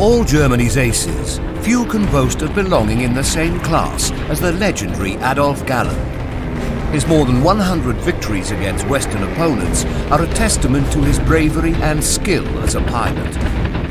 all Germany's aces, few can boast of belonging in the same class as the legendary Adolf Galland. His more than 100 victories against Western opponents are a testament to his bravery and skill as a pilot.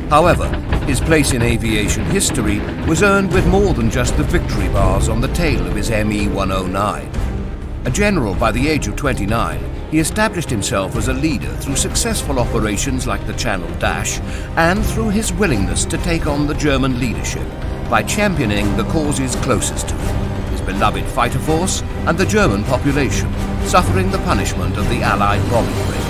However, his place in aviation history was earned with more than just the victory bars on the tail of his Me-109. A general by the age of 29, he established himself as a leader through successful operations like the Channel Dash and through his willingness to take on the German leadership by championing the causes closest to him, his beloved fighter force and the German population, suffering the punishment of the Allied bombing raids.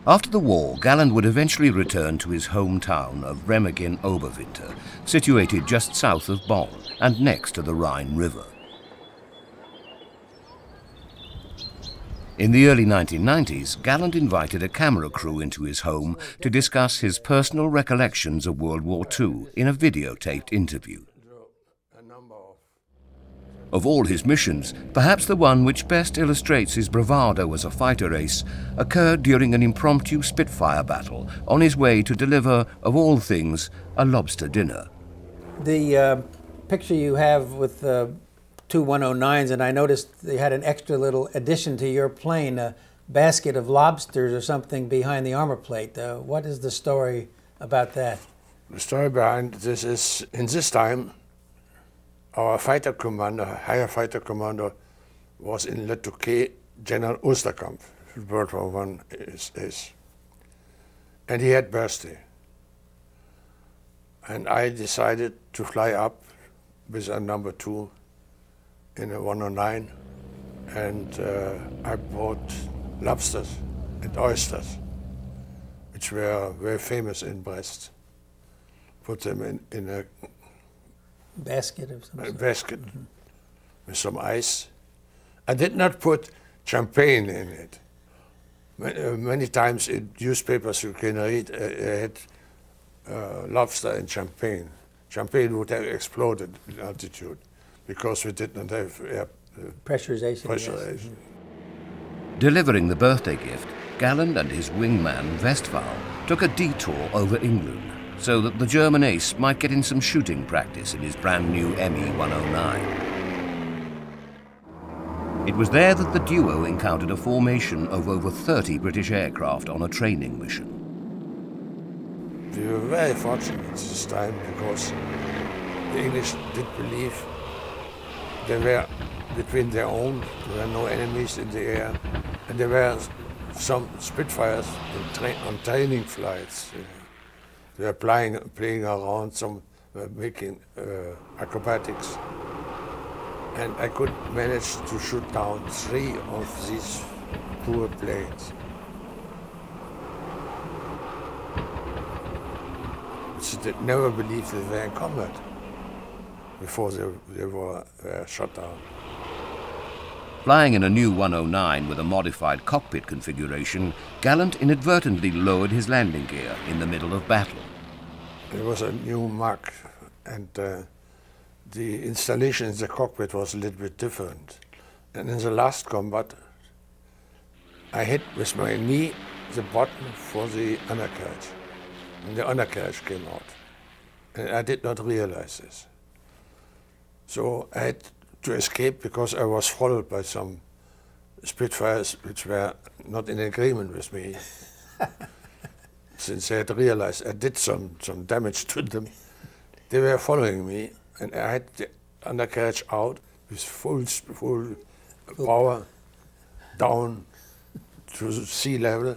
After the war, Galland would eventually return to his hometown of Remagen-Oberwinter, situated just south of Bonn and next to the Rhine River. In the early 1990s, Galland invited a camera crew into his home to discuss his personal recollections of World War II in a videotaped interview. Of all his missions, perhaps the one which best illustrates his bravado as a fighter ace occurred during an impromptu Spitfire battle on his way to deliver, of all things, a lobster dinner. The picture you have with the two 109s, and I noticed they had an extra little addition to your plane, a basket of lobsters or something behind the armor plate. What is the story about that? The story behind this is, in this time, our fighter commander, higher fighter commander, was in Le Touquet, General Osterkamp, World War I is. And he had birthday. And I decided to fly up with a number 2 in a 109, and I bought lobsters and oysters, which were very famous in Brest. Put them in a basket of some sort. A basket with some ice. I did not put champagne in it. Many times in newspapers you can read had lobster and champagne. Champagne would have exploded in altitude because we did not have air pressurization. Yes. Delivering the birthday gift, Galland and his wingman Westphal took a detour over England so that the German ace might get in some shooting practice in his brand new Me-109. It was there that the duo encountered a formation of over 30 British aircraft on a training mission. We were very fortunate this time because the English did believe they were between their own, there were no enemies in the air, and there were some Spitfires on training flights. They were playing around, some were making acrobatics. And I could manage to shoot down 3 of these poor planes. So they never believed they were in combat before they were shot down. Flying in a new 109 with a modified cockpit configuration, Galland inadvertently lowered his landing gear in the middle of battle. It was a new Mach, and the installation in the cockpit was a little bit different. And in the last combat, I hit with my knee the bottom for the undercarriage. And the undercarriage came out. And I did not realize this. So I had to escape because I was followed by some Spitfires which were not in agreement with me. Since they had realized I did some damage to them, they were following me, and I had the undercarriage out with full power down to sea level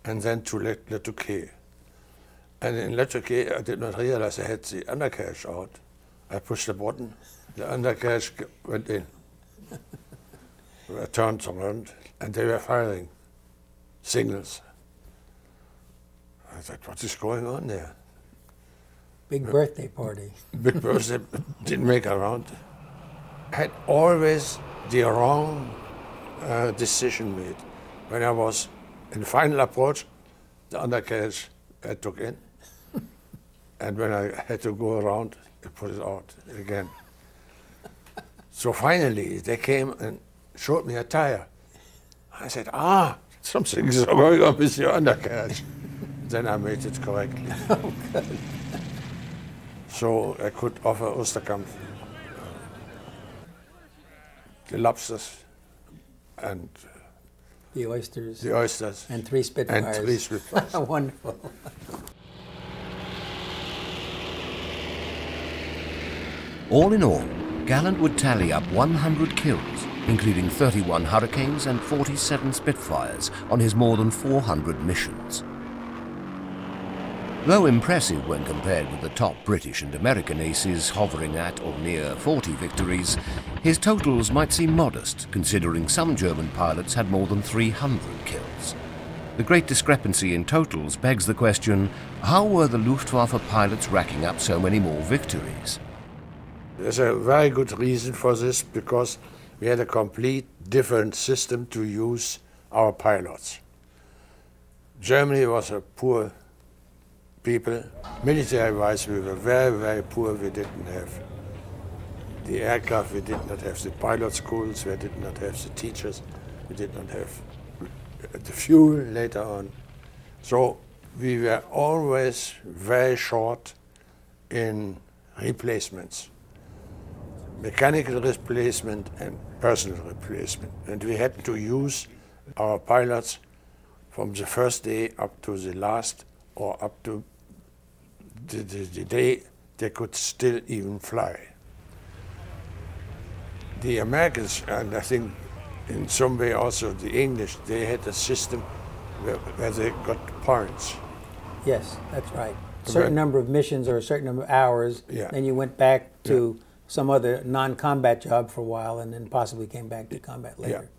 and then to Le Touquet. And in Le Touquet, I did not realize I had the undercarriage out. I pushed the button, the undercarriage went in. I turned around, and they were firing signals. I thought, what is going on there? Big birthday party. Big birthday, didn't make a round. I had always the wrong decision made. When I was in final approach, the undercarriage I took in. And when I had to go around, I put it out again. So finally, they came and showed me a tire. I said, something's going on with your undercarriage. Then I made it correctly. Oh, good. So I could offer Osterkamp the lobsters and The oysters. the oysters. And 3 Spitfires. And 3 Spitfires. Wonderful. All in all, Galland would tally up 100 kills, including 31 Hurricanes and 47 Spitfires on his more than 400 missions. Though impressive when compared with the top British and American aces hovering at or near 40 victories, his totals might seem modest, considering some German pilots had more than 300 kills. The great discrepancy in totals begs the question, how were the Luftwaffe pilots racking up so many more victories? There's a very good reason for this, because we had a complete different system to use our pilots. Germany was a poor people. Military-wise, we were very, very poor. We didn't have the aircraft, we did not have the pilot schools, we did not have the teachers, we did not have the fuel later on. So we were always very short in replacements. Mechanical replacement and personal replacement. And we had to use our pilots from the first day up to the last, or up to the day they could still even fly. The Americans, and I think in some way also the English, they had a system where they got points. Yes, that's right. A certain number of missions or a certain number of hours, then you went back to some other non-combat job for a while and then possibly came back to combat later.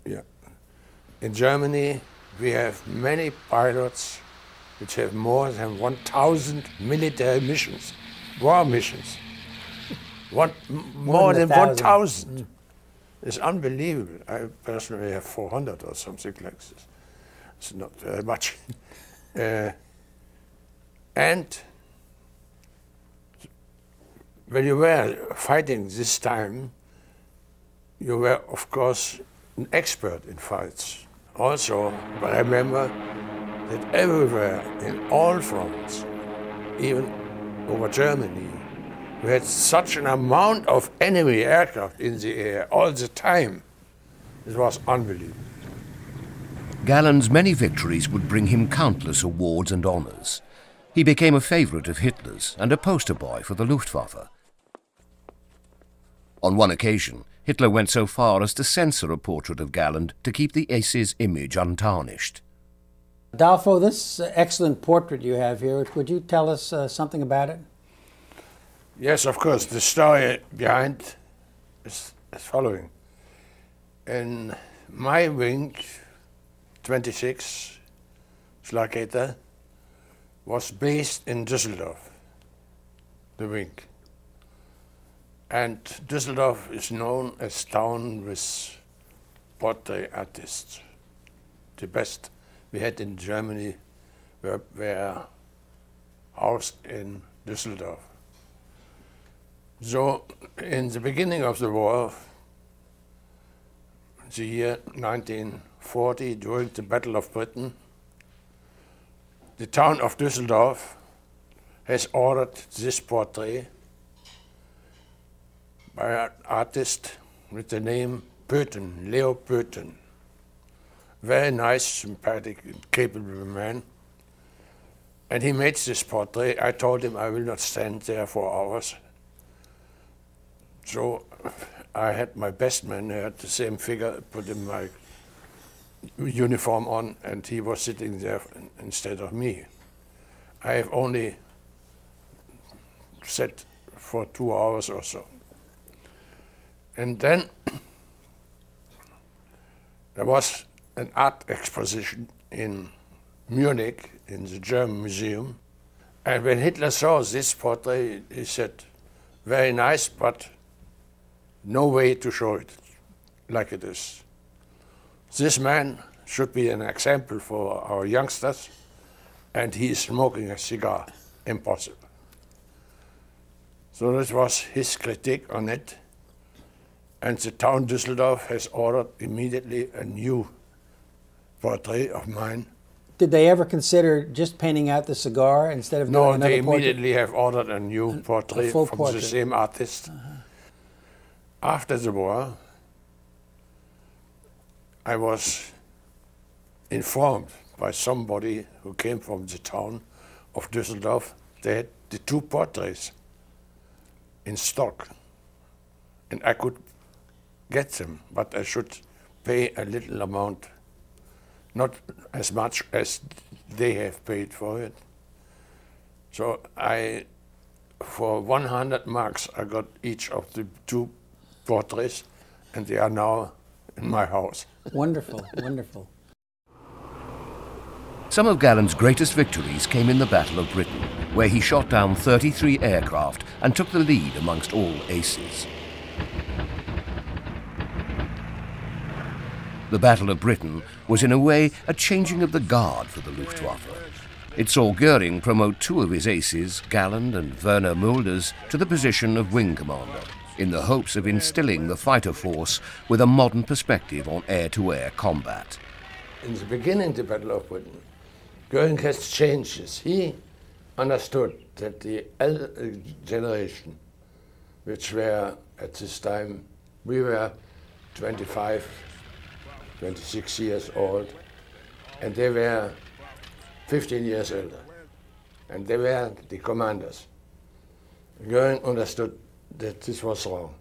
In Germany, we have many pilots which have more than 1,000 military missions, war missions. More than 1,000. It's unbelievable. I personally have 400 or something like this. It's not very much. And when you were fighting this time, you were, of course, an expert in fights. Also, I remember that everywhere, in all fronts, even over Germany, we had such an amount of enemy aircraft in the air all the time. It was unbelievable. Galland's many victories would bring him countless awards and honors. He became a favorite of Hitler's and a poster boy for the Luftwaffe. On one occasion, Hitler went so far as to censor a portrait of Galland to keep the ace's image untarnished. Adolfo, this excellent portrait you have here, would you tell us something about it? Yes, of course. The story behind is as following. In my wing, 26 Schlaggater, was based in Düsseldorf, the wing. And Düsseldorf is known as town with portrait artists. The best we had in Germany were housed in Düsseldorf. So in the beginning of the war, the year 1940, during the Battle of Britain, the town of Düsseldorf has ordered this portrait by an artist with the name Pöten, Leo Pöten. Very nice, sympathetic, and capable man. And he made this portrait. I told him I will not stand there for hours. So I had my best man, who had the same figure, put him my uniform on, and he was sitting there instead of me. I have only sat for 2 hours or so. And then there was an art exposition in Munich, in the German Museum. And when Hitler saw this portrait, he said, very nice, but no way to show it like it is. This man should be an example for our youngsters, and he is smoking a cigar. Impossible. So that was his critique on it. And the town Düsseldorf has ordered immediately a new portrait of mine. Did they ever consider just painting out the cigar instead of doing No, another they portrait? immediately have ordered a new portrait full from portrait. the same artist. After the war, I was informed by somebody who came from the town of Düsseldorf. They had the two portraits in stock, and I could get them, but I should pay a little amount, not as much as they have paid for it. So for 100 marks, I got each of the two portraits, and they are now in my house. Wonderful, wonderful. Some of Galland's greatest victories came in the Battle of Britain, where he shot down 33 aircraft and took the lead amongst all aces. The Battle of Britain was in a way a changing of the guard for the Luftwaffe. It saw Goering promote two of his aces, Galland and Werner Mulders, to the position of wing commander, in the hopes of instilling the fighter force with a modern perspective on air-to-air combat. In the beginning of the Battle of Britain, Goering has changes. He understood that the elder generation, which were at this time, we were 25, 26 years old, and they were 15 years older, and they were the commanders. Goering understood that this was wrong.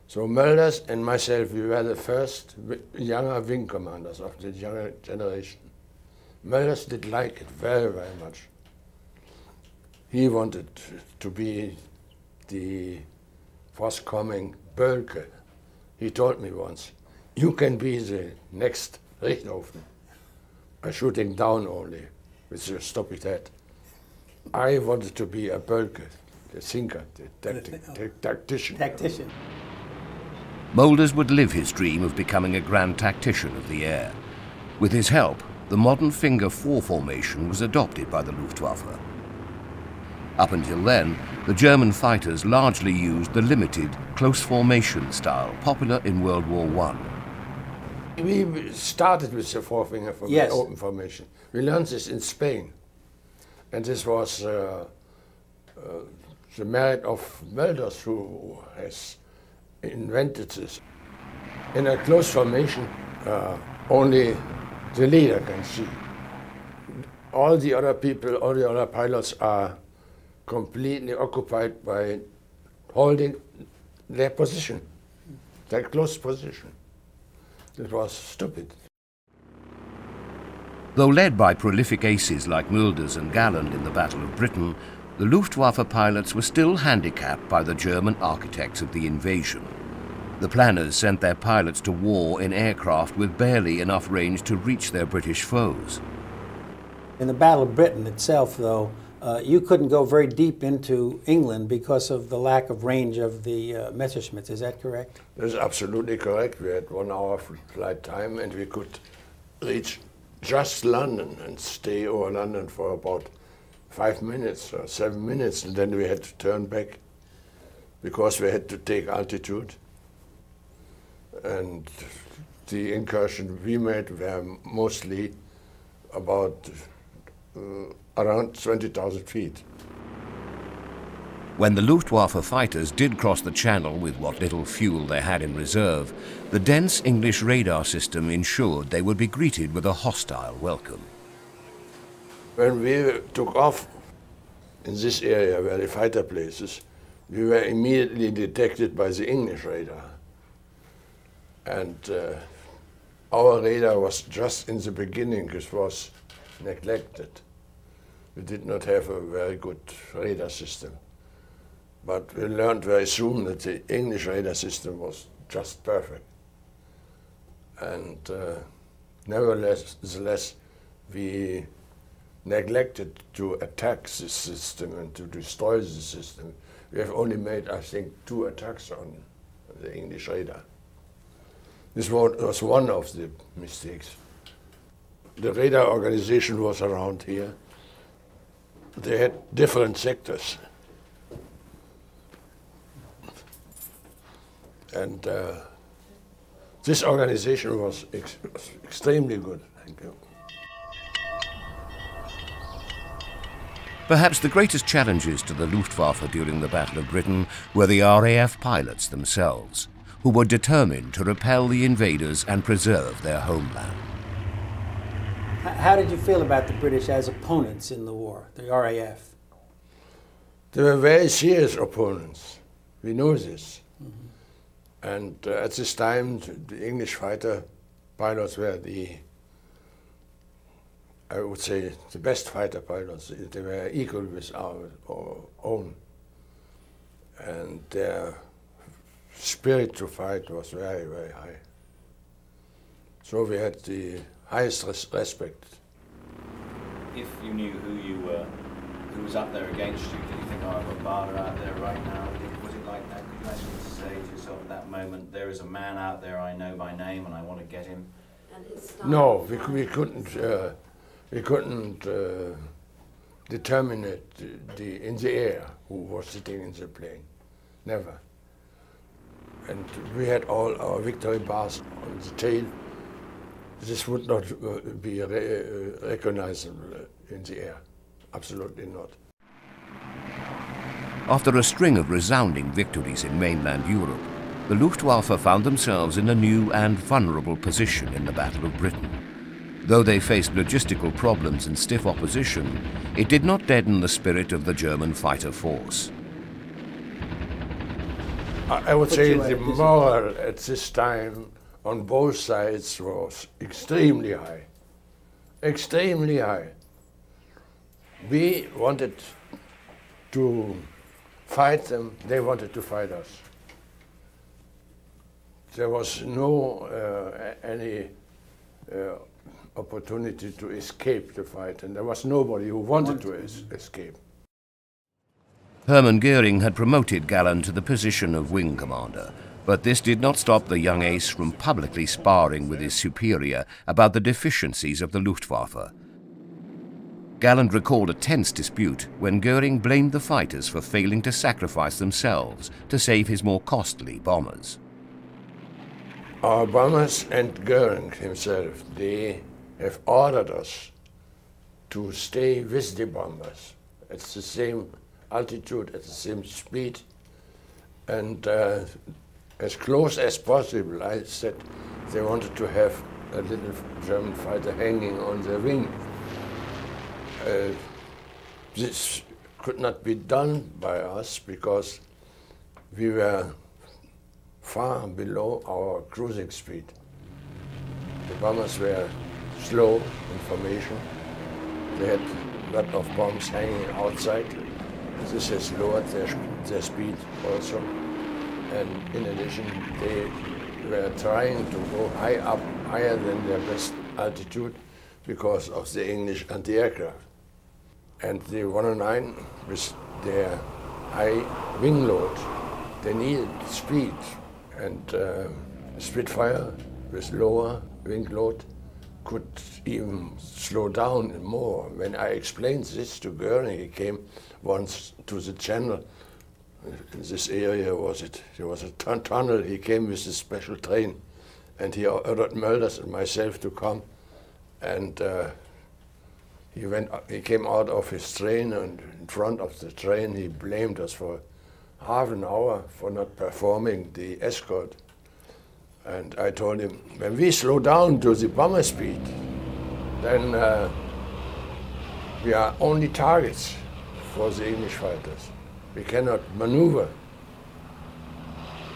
So Mulders and myself, we were the first younger wing commanders of the younger generation. Mulders did like it very, very much. He wanted to be the forthcoming Bölke. He told me once, you can be the next Richthofen by shooting down only with your stupid head. I wanted to be a Bölke, the thinker, the tactician. Tactician. Mulders would live his dream of becoming a grand tactician of the air. With his help, the modern finger four formation was adopted by the Luftwaffe. Up until then, the German fighters largely used the limited, close formation style popular in World War I. We started with the four-finger formation, Yes. open formation. We learned this in Spain, and this was the merit of Mulders, who has invented this. In a close formation, only the leader can see. All the other people, all the other pilots are completely occupied by holding their position, their close position. It was stupid. Though led by prolific aces like Mulders and Galland in the Battle of Britain, the Luftwaffe pilots were still handicapped by the German architects of the invasion. The planners sent their pilots to war in aircraft with barely enough range to reach their British foes. In the Battle of Britain itself, though, you couldn't go very deep into England because of the lack of range of the Messerschmitts. Is that correct? That's absolutely correct. We had 1 hour flight time, and we could reach just London and stay over London for about 5 minutes or 7 minutes, and then we had to turn back because we had to take altitude. And the incursion we made were mostly about around 20,000 feet. When the Luftwaffe fighters did cross the Channel with what little fuel they had in reserve, the dense English radar system ensured they would be greeted with a hostile welcome. When we took off in this area where the fighter places, we were immediately detected by the English radar. And our radar was just in the beginning, it was neglected. We did not have a very good radar system. But we learned very soon that the English radar system was just perfect. And nevertheless, we neglected to attack this system and to destroy the system. We have only made, I think, 2 attacks on the English radar. This was one of the mistakes. The radar organization was around here. They had different sectors. And this organization was extremely good. Thank you. Perhaps the greatest challenges to the Luftwaffe during the Battle of Britain were the RAF pilots themselves, who were determined to repel the invaders and preserve their homeland. How did you feel about the British as opponents in the war, the RAF? They were very serious opponents. We know this. Mm-hmm. And at this time, the English fighter pilots were I would say, the best fighter pilots. They were equal with our own. And their spirit to fight was very, very high. So we had the highest respect. If you knew who you were, who was up there against you, did you think, oh, I've got Barter out there right now? Was it like that? Could you actually say to yourself at that moment, there is a man out there I know by name and I want to get him? No, we couldn't. We couldn't determine it in the air who was sitting in the plane. Never. And we had all our victory bars on the tail. This would not be recognizable in the air. Absolutely not. After a string of resounding victories in mainland Europe, the Luftwaffe found themselves in a new and vulnerable position in the Battle of Britain. Though they faced logistical problems and stiff opposition, it did not deaden the spirit of the German fighter force. I would say the morale at this time on both sides was extremely high. Extremely high. We wanted to fight them, they wanted to fight us. There was no any opportunity to escape the fight, and there was nobody who wanted to escape. Hermann Göring had promoted Galland to the position of wing commander, but this did not stop the young ace from publicly sparring with his superior about the deficiencies of the Luftwaffe. Galland recalled a tense dispute when Göring blamed the fighters for failing to sacrifice themselves to save his more costly bombers. Our bombers and Göring himself, they have ordered us to stay with the bombers at the same altitude, at the same speed, and as close as possible. I said they wanted to have a little German fighter hanging on their wing. This could not be done by us because we were far below our cruising speed. The bombers were slow in formation. They had a lot of bombs hanging outside. This has lowered their speed also. And in addition, they were trying to go higher than their best altitude because of the English anti-aircraft. And the 109, with their high wing load, they needed speed. And Spitfire, with lower wing load, could even slow down more. When I explained this to Göring, he came once to the channel. In this area there was a tunnel. He came with a special train, and he ordered Mölders and myself to come. And he came out of his train, and in front of the train he blamed us for half an hour for not performing the escort. And I told him, when we slow down to the bomber speed, then we are only targets for the English fighters. We cannot maneuver.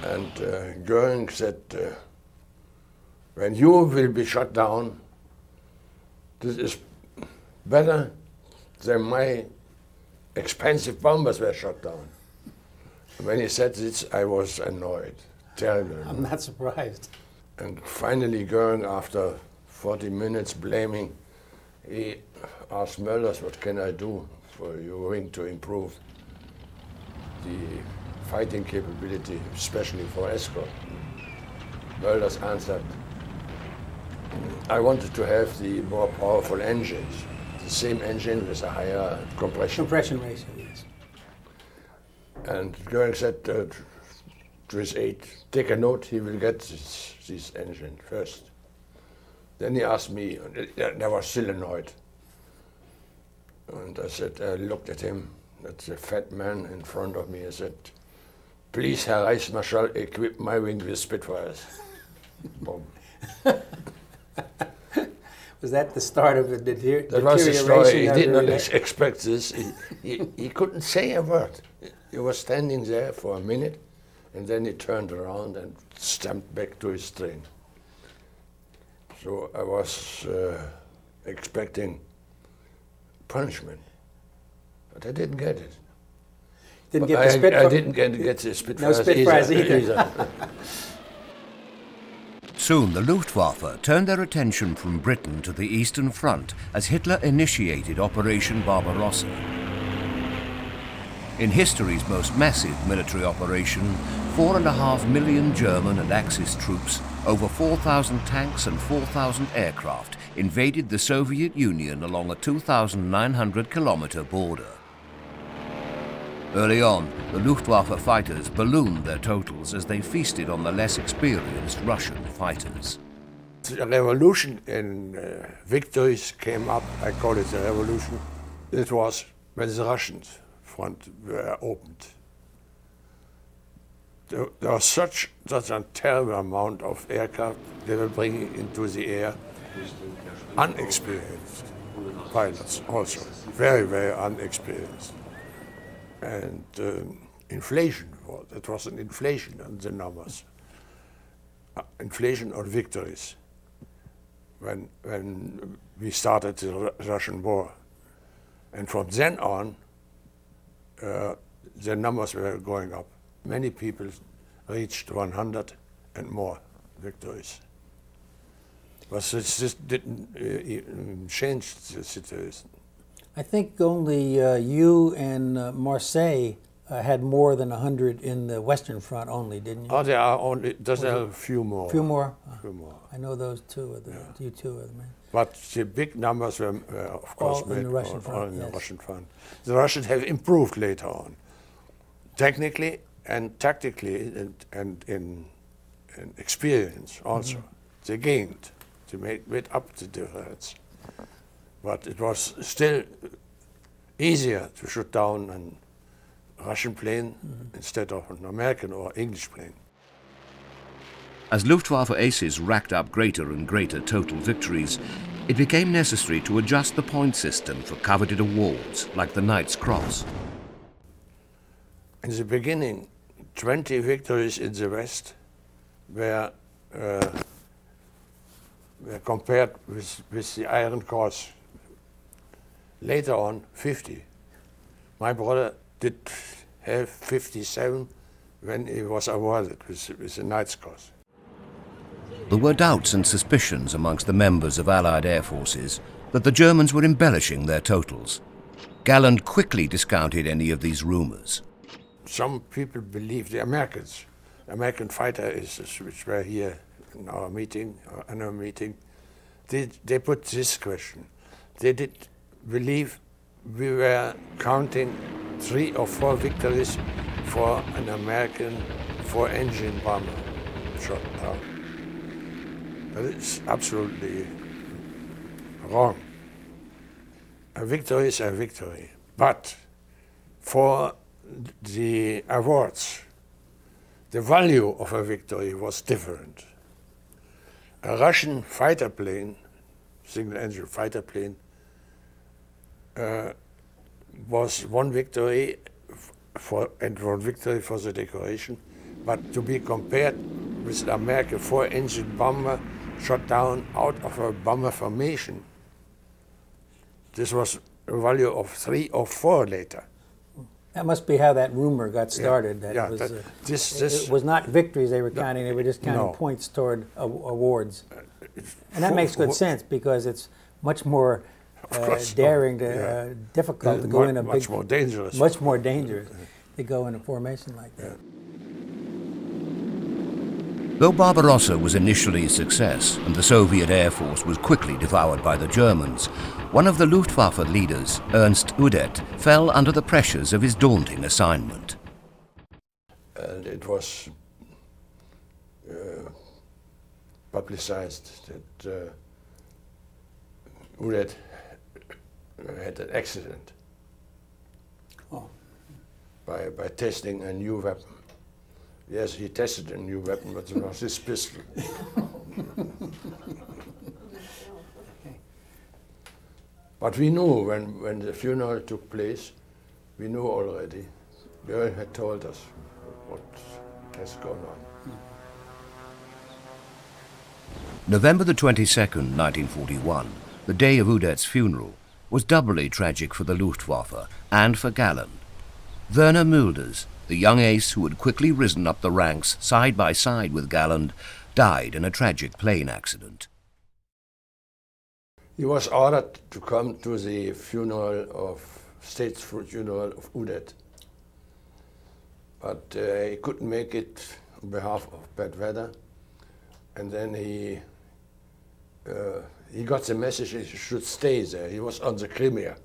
And Göring said, when you will be shot down, this is better than my expensive bombers were shot down. When he said this, I was annoyed, terrible. I'm not surprised. And finally, Göring, after 40 minutes blaming, he asked Mölders, what can I do for your wing to improve the fighting capability, especially for escort? Mölders answered, I wanted to have the more powerful engines, the same engine with a higher compression. Compression ratio, yes. And Göring said, Swiss 8, take a note, he will get this engine first. Then he asked me, and I was still annoyed. And I said, I looked at him, that's a fat man in front of me. I said, please, Herr Reichsmarschall, equip my wing with Spitfires. Boom. Was that the start of the deterioration? That was the story. He did not expect this. He couldn't say a word. He was standing there for a minute, and then he turned around and stamped back to his train. So I was expecting punishment, but I didn't get it. Didn't get the Spitfire? I didn't get the Spitfires, no Spitfires either. Soon the Luftwaffe turned their attention from Britain to the Eastern Front as Hitler initiated Operation Barbarossa. In history's most massive military operation, 4.5 million German and Axis troops, over 4,000 tanks and 4,000 aircraft invaded the Soviet Union along a 2,900-kilometer border. Early on, the Luftwaffe fighters ballooned their totals as they feasted on the less experienced Russian fighters. The revolution in victories came up, I call it the revolution. It was when the Russian front were opened. There was such a terrible amount of aircraft they were bringing into the air. Unexperienced pilots also, very, very unexperienced. And inflation, it was an inflation on the numbers. Inflation on victories when we started the Russian war. And from then on, the numbers were going up. Many people reached 100 and more victories. But this didn't change the situation. I think only you and Marseille had more than 100 in the Western Front only, didn't you? Oh, there are only, there's a few more. Few more? A few more. I know those two, you two are the men. But the big numbers were, of course, all in the Russian front. All in the Russian front. The Russians have improved later on, technically and tactically, and in experience also. Mm-hmm. They gained. They made up the difference. But it was still easier to shoot down a Russian plane instead of an American or English plane. As Luftwaffe aces racked up greater and greater total victories, it became necessary to adjust the point system for coveted awards, like the Knight's Cross. In the beginning, 20 victories in the West were compared with the Iron Cross. Later on, 50. My brother did have 57 when he was awarded with the Knight's Cross. There were doubts and suspicions amongst the members of Allied air forces that the Germans were embellishing their totals. Galland quickly discounted any of these rumors. Some people believe the Americans, American fighters which were here in our meeting, or annual meeting, they put this question. They did believe we were counting 3 or 4 victories for an American 4-engine bomber shot down. That is absolutely wrong. A victory is a victory, but for the awards, the value of a victory was different. A Russian fighter plane, single-engine fighter plane, was one victory for the decoration, but to be compared with an American 4-engine bomber shot down out of a bomber formation. This was a value of 3 or 4 later. That must be how that rumor got started. Yeah, it was not victories they were counting, they were just counting points toward awards. And that makes good sense because it's much more daring, difficult to go in a big... Much more dangerous. Much more dangerous to go in a formation like that. Though Barbarossa was initially a success and the Soviet Air Force was quickly devoured by the Germans, one of the Luftwaffe leaders, Ernst Udet, fell under the pressures of his daunting assignment. And it was publicized that Udet had an accident by testing a new weapon. Yes, he tested a new weapon, but it was his pistol. But we knew when the funeral took place, we knew already. Goering had told us what has gone on. November the 22nd, 1941, the day of Udet's funeral, was doubly tragic for the Luftwaffe and for Galland. Werner Mulders, the young ace who had quickly risen up the ranks side by side with Galland, died in a tragic plane accident. He was ordered to come to the state funeral of Udet, but he couldn't make it on behalf of bad weather. And then he got the message he should stay there. He was on the Crimea,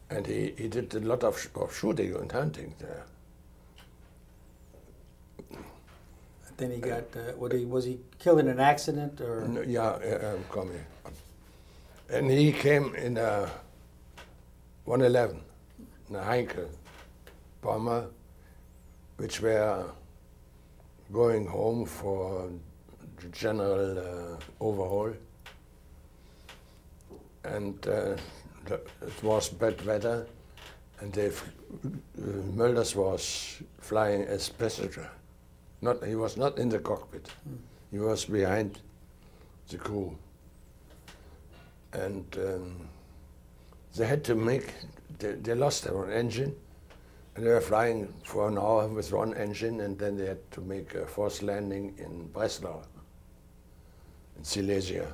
and he did a lot of shooting and hunting there. Then he got, was he killed in an accident or? No, yeah, I'm coming. And he came in a 111, in a Heinkel bomber, which were going home for the general overhaul. And it was bad weather, and Mulders was flying as passenger. He was not in the cockpit. He was behind the crew. And they had to they lost their own engine, and they were flying for an hour with one engine, and then they had to make a forced landing in Breslau, in Silesia.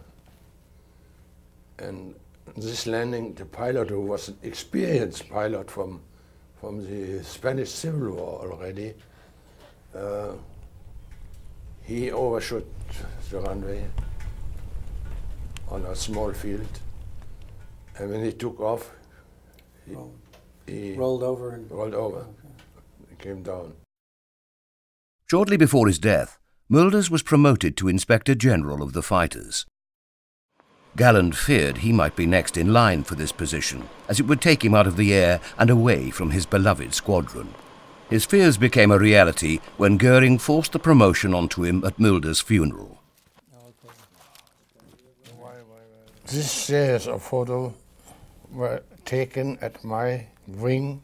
And this landing, the pilot, who was an experienced pilot from the Spanish Civil War already, he overshot the runway on a small field, and when he took off, he rolled over. Okay. He came down. Shortly before his death, Mulders was promoted to Inspector General of the fighters. Galland feared he might be next in line for this position, as it would take him out of the air and away from his beloved squadron. His fears became a reality when Goering forced the promotion onto him at Mulders' funeral. This series of photos were taken at my wing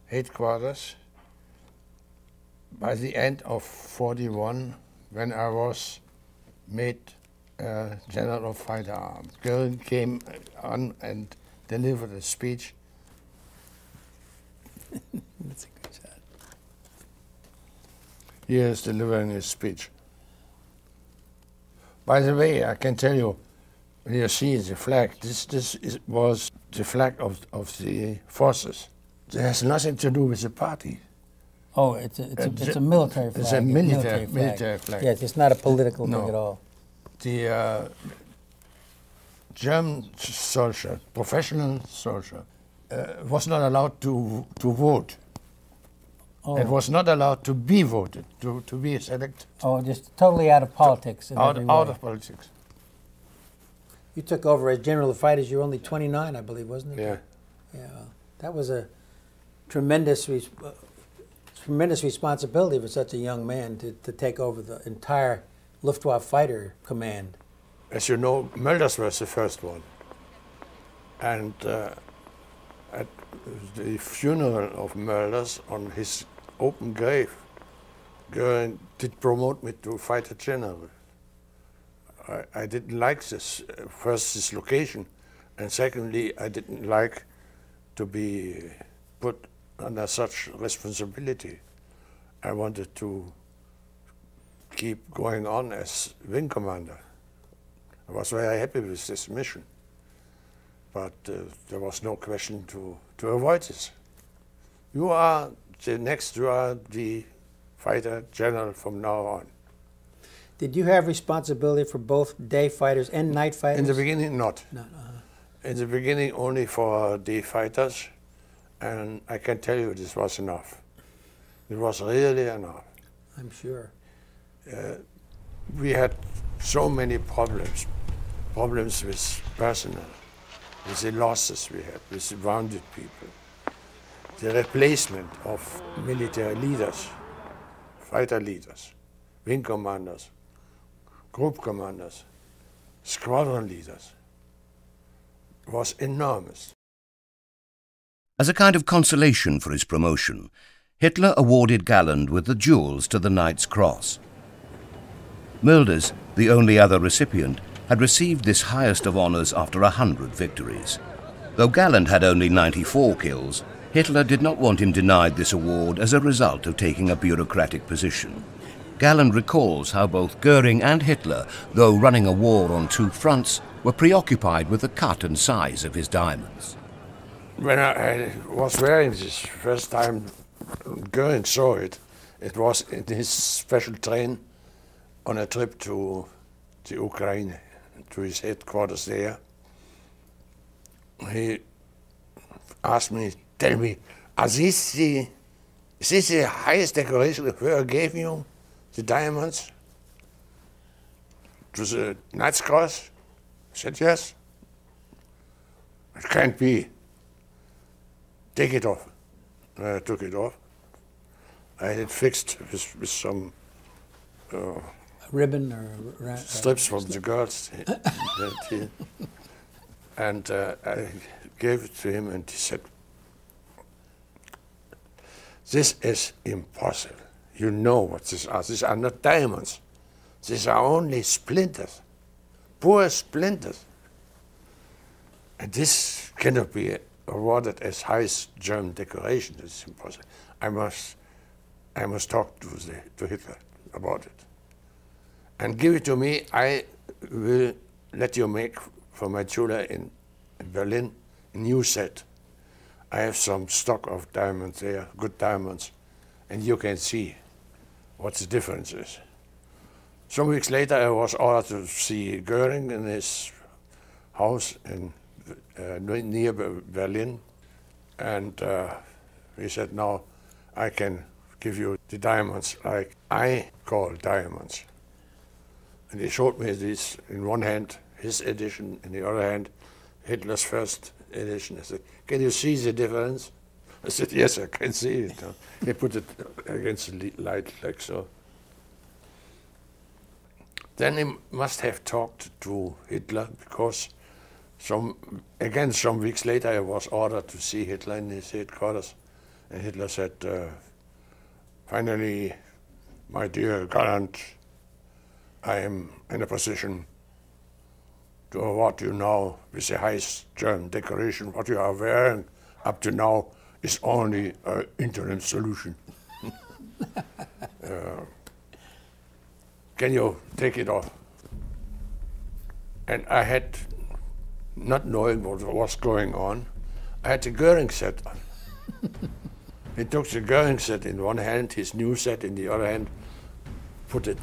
headquarters by the end of '41, when I was made General of Fighter Arms. Goering came on and delivered a speech. That's a good shot. He is delivering his speech. By the way, I can tell you, when you see the flag, this was the flag of the forces. It has nothing to do with the party. Oh, it's a military flag. It's a military flag. Yes, it's not a political thing at all. The German soldier, professional soldier, was not allowed to vote. Oh. It was not allowed to be voted, to be selected. Oh, just totally out of politics. Out of politics. You took over as General of Fighters. You were only 29, I believe, wasn't it? Yeah. Yeah. That was a tremendous responsibility for such a young man to take over the entire Luftwaffe fighter command. As you know, Mulders was the first one. And at the funeral of Mulders, on his open grave, Goering did promote me to fighter general. I didn't like this, first this location, and secondly, I didn't like to be put under such responsibility. I wanted to keep going on as wing commander. I was very happy with this mission, but there was no question to avoid this. You are the fighter general from now on. Did you have responsibility for both day fighters and night fighters? In the beginning, not. No. In the beginning, only for day fighters, and I can tell you this was enough. It was really enough. I'm sure. We had so many problems with personnel, with the losses we had, with the wounded people, the replacement of military leaders, fighter leaders, wing commanders, group commanders, squadron leaders, was enormous. As a kind of consolation for his promotion, Hitler awarded Galland with the jewels to the Knight's Cross. Mulders, the only other recipient, had received this highest of honours after 100 victories. Though Galland had only 94 kills, Hitler did not want him denied this award as a result of taking a bureaucratic position. Galland recalls how both Goering and Hitler, though running a war on two fronts, were preoccupied with the cut and size of his diamonds. When I was wearing this first time, Goering saw it. It was in his special train on a trip to the Ukraine, to his headquarters there. He asked me, tell me, is this the highest decoration the Führer gave you, the diamonds? To the Knight's Cross? I said, yes. It can't be. Take it off. I took it off. I had it fixed with some ribbon or strips from the girls. And I gave it to him, and he said, this is impossible. You know what these are. These are not diamonds. These are only splinters, poor splinters. And this cannot be awarded as highest German decoration. It's impossible. I must talk to Hitler about it. And give it to me. I will let you make for my jeweler in Berlin a new set. I have some stock of diamonds there, good diamonds, and you can see what the difference is. Some weeks later, I was ordered to see Goering in his house in near Berlin, and he said, now I can give you the diamonds like I call diamonds. And he showed me this in one hand, his edition, in the other hand, Hitler's first edition. I said, can you see the difference? I said, yes, I can see it. He put it against the light like so. Then he must have talked to Hitler, because some weeks later I was ordered to see Hitler in his headquarters. And Hitler said, finally, my dear Galland, I am in a position to award you now with the highest German decoration. What you are wearing up to now is only an interim solution. Can you take it off? And I had, not knowing what was going on, I had the Goering set on. He took the Goering set in one hand, his new set in the other hand, put it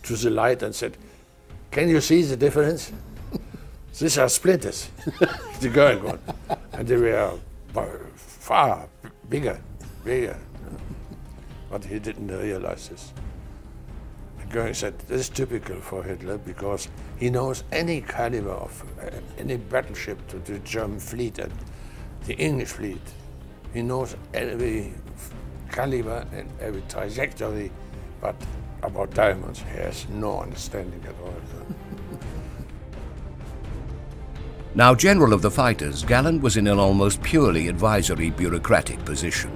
to the light and said, can you see the difference? These are splinters, the Goering one. And they were far bigger. But he didn't realize this. Goering said, this is typical for Hitler, because he knows any caliber of any battleship to the German fleet and the English fleet. He knows every caliber and every trajectory, but about diamonds he has no understanding at all. Now General of the Fighters, Galland was in an almost purely advisory bureaucratic position.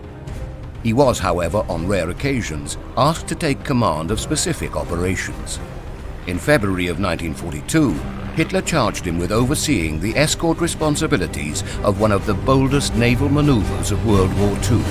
He was, however, on rare occasions, asked to take command of specific operations. In February of 1942, Hitler charged him with overseeing the escort responsibilities of one of the boldest naval maneuvers of World War II.